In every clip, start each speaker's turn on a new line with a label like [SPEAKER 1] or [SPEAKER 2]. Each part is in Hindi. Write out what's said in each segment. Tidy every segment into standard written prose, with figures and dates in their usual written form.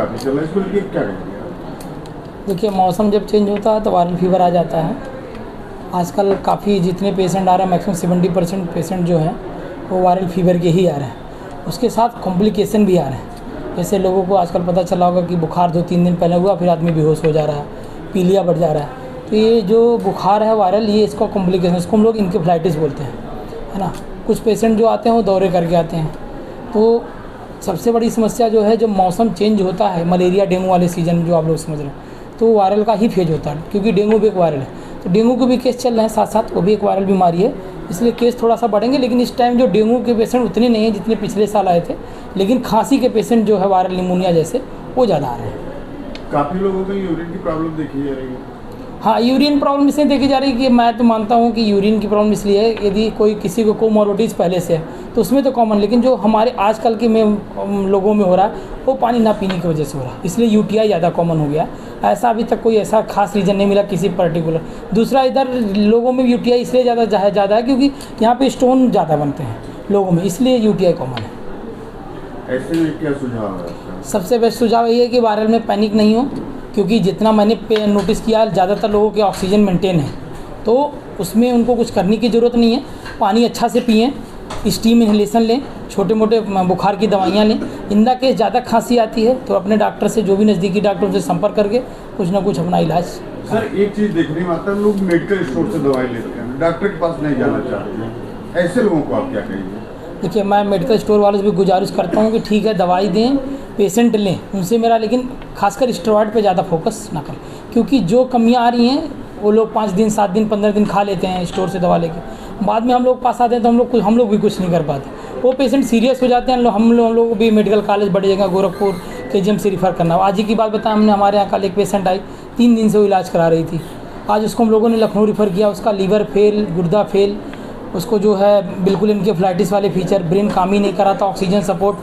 [SPEAKER 1] काफ़ी चल रहा है, इसको लेके क्या कहेंगे आप?
[SPEAKER 2] देखिए, मौसम जब चेंज होता है तो वायरल फीवर आ जाता है। आजकल काफ़ी जितने पेशेंट आ रहे हैं मैक्सिमम 70% पेशेंट जो हैं वो वायरल फीवर के ही आ रहे हैं। उसके साथ कॉम्प्लिकेशन भी आ रहे हैं। जैसे लोगों को आजकल पता चला होगा कि बुखार 2-3 दिन पहले हुआ, फिर आदमी बेहोश हो जा रहा है, पीलिया बढ़ जा रहा है। तो ये जो बुखार है वायरल, ये इसका कॉम्प्लिकेशन, इसको हम लोग इनकेफ्लाइटिस बोलते हैं, है ना। कुछ पेशेंट जो आते हैं वो दौरे करके आते हैं। तो सबसे बड़ी समस्या जो है, जब मौसम चेंज होता है, मलेरिया डेंगू वाले सीजन जो आप लोग समझ रहे हैं, तो वायरल का ही फेज होता है, क्योंकि डेंगू भी एक वायरल है। तो डेंगू के भी केस चल रहे हैं साथ साथ, वो भी एक वायरल बीमारी है, इसलिए केस थोड़ा सा बढ़ेंगे। लेकिन इस टाइम जो डेंगू के पेशेंट उतने नहीं हैं जितने पिछले साल आए थे, लेकिन खांसी के पेशेंट जो है वायरल निमोनिया जैसे, वो ज़्यादा आ रहे हैं।
[SPEAKER 1] काफ़ी लोगों में यूरिन की प्रॉब्लम देखी जा रही है।
[SPEAKER 2] हाँ, यूरिन प्रॉब्लम इसलिए देखी जा रही है कि मैं तो मानता हूँ कि यूरिन की प्रॉब्लम इसलिए है, यदि कोई किसी को कोमोर्बिडिटीज़ पहले से है तो उसमें तो कॉमन, लेकिन जो हमारे आजकल के में लोगों में हो रहा है वो पानी ना पीने की वजह से हो रहा है, इसलिए यूटीआई ज़्यादा कॉमन हो गया। ऐसा अभी तक कोई ऐसा खास रीज़न नहीं मिला किसी पर्टिकुलर। दूसरा, इधर लोगों में यूटीआई इसलिए ज़्यादा है क्योंकि यहाँ पे स्टोन ज़्यादा बनते हैं लोगों में, इसलिए यूटीआई कॉमन है।
[SPEAKER 1] ऐसे में क्या सुझाव है आपका?
[SPEAKER 2] सबसे बेस्ट सुझाव ये है कि वायरल में पैनिक नहीं हो, क्योंकि जितना मैंने नोटिस किया ज़्यादातर लोगों के ऑक्सीजन मेंटेन है, तो उसमें उनको कुछ करने की ज़रूरत नहीं है। पानी अच्छा से पिएं, स्टीम इन्हेलेशन लें, छोटे मोटे बुखार की दवाइयाँ लें। इंदा केस ज़्यादा खांसी आती है तो अपने डॉक्टर से, जो भी नज़दीकी डॉक्टर, उनसे संपर्क करके कुछ ना कुछ अपना इलाज।
[SPEAKER 1] सर, एक चीज़ देखने में आता है, लोग मेडिकल स्टोर से दवाई लेते हैं, डॉक्टर के पास नहीं जाना चाहते हैं। ऐसे लोगों को आप क्या कहेंगे?
[SPEAKER 2] देखिए, मैं मेडिकल स्टोर वालों से भी गुजारिश करता हूँ कि ठीक है दवाई दें, पेशेंट लें उनसे मेरा, लेकिन खासकर स्टेरॉइड पे ज़्यादा फोकस ना करें, क्योंकि जो कमियाँ आ रही हैं वो लोग 5 दिन 7 दिन 15 दिन खा लेते हैं स्टोर से दवा लेके, बाद में हम लोग पास आते हैं तो हम लोग भी कुछ नहीं कर पाते। वो पेशेंट सीरियस हो जाते हैं, हम लोग भी मेडिकल कॉलेज बड़ी जगह गोरखपुर KGM से रिफ़र करना। आज ही की बात बताएं, हमने हमारे यहाँ कल एक पेशेंट आई, 3 दिन से वो इलाज करा रही थी। आज उसको हम लोगों ने लखनऊ रिफ़र किया, उसका लीवर फेल, गुर्दा फेल, उसको जो है बिल्कुल इनकेफ्लाइटिस वाले फीचर, ब्रेन काम ही नहीं करा था, ऑक्सीजन सपोर्ट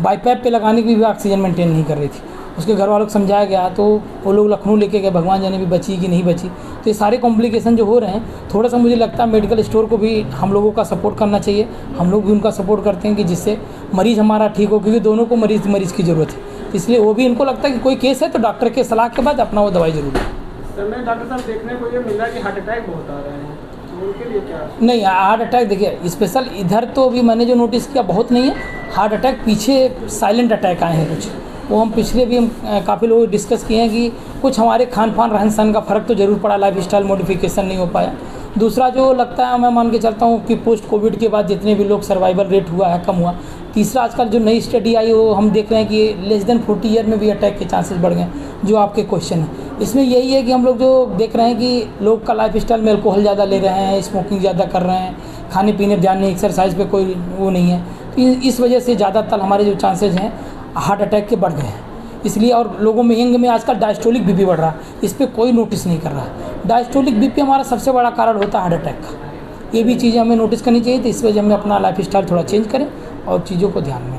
[SPEAKER 2] बाईपैप पे लगाने की भी ऑक्सीजन मेंटेन नहीं कर रही थी। उसके घर वालों को समझाया गया तो वो लोग लखनऊ लेके गए, भगवान जाने भी बची कि नहीं बची। तो ये सारे कॉम्प्लिकेशन जो हो रहे हैं, थोड़ा सा मुझे लगता है मेडिकल स्टोर को भी हम लोगों का सपोर्ट करना चाहिए। हम लोग भी उनका सपोर्ट करते हैं कि जिससे मरीज़ हमारा ठीक हो, क्योंकि दोनों को मरीज़ की ज़रूरत है। इसलिए वो भी, इनको लगता है कि कोई केस है तो डॉक्टर के सलाह के बाद अपना वो दवाई ज़रूर है।
[SPEAKER 3] सर, डॉक्टर साहब देखने को ये मिला कि हार्ट अटैक बहुत आ रहे हैं, तो उनके लिए क्या?
[SPEAKER 2] नहीं, हार्ट अटैक देखिए स्पेशल इधर तो अभी मैंने जो नोटिस किया बहुत नहीं है। हार्ट अटैक पीछे साइलेंट अटैक आए हैं कुछ, वो हम पिछले भी हम काफ़ी लोग डिस्कस किए हैं कि कुछ हमारे खान पान रहन सहन का फ़र्क तो ज़रूर पड़ा, लाइफ स्टाइल मॉडिफिकेशन नहीं हो पाया। दूसरा जो लगता है, मैं मान के चलता हूँ कि पोस्ट कोविड के बाद जितने भी लोग सर्वाइवल रेट हुआ है कम हुआ। तीसरा, आजकल जो नई स्टडी आई वो हम देख रहे हैं कि लेस देन 40 ईयर में भी अटैक के चांसेस बढ़ गए, जो आपके क्वेश्चन है। इसमें यही है कि हम लोग जो देख रहे हैं कि लोग का लाइफ स्टाइल में अल्कोहल ज़्यादा ले रहे हैं, स्मोकिंग ज़्यादा कर रहे हैं, खाने पीने ध्यान नहीं, एक्सरसाइज पे कोई वो नहीं है। तो इस वजह से ज़्यादातर हमारे जो चांसेज हैं हार्ट अटैक के बढ़ गए हैं। इसलिए, और लोगों में यंग में आजकल डायस्टोलिक बीपी बढ़ रहा है, इस पर कोई नोटिस नहीं कर रहा है। डायस्टोलिक बीपी हमारा सबसे बड़ा कारण होता है हार्ट अटैक का। ये भी चीज़ें हमें नोटिस करनी चाहिए। तो इस वजह हमें अपना लाइफ स्टाइल थोड़ा चेंज करें और चीज़ों को ध्यान में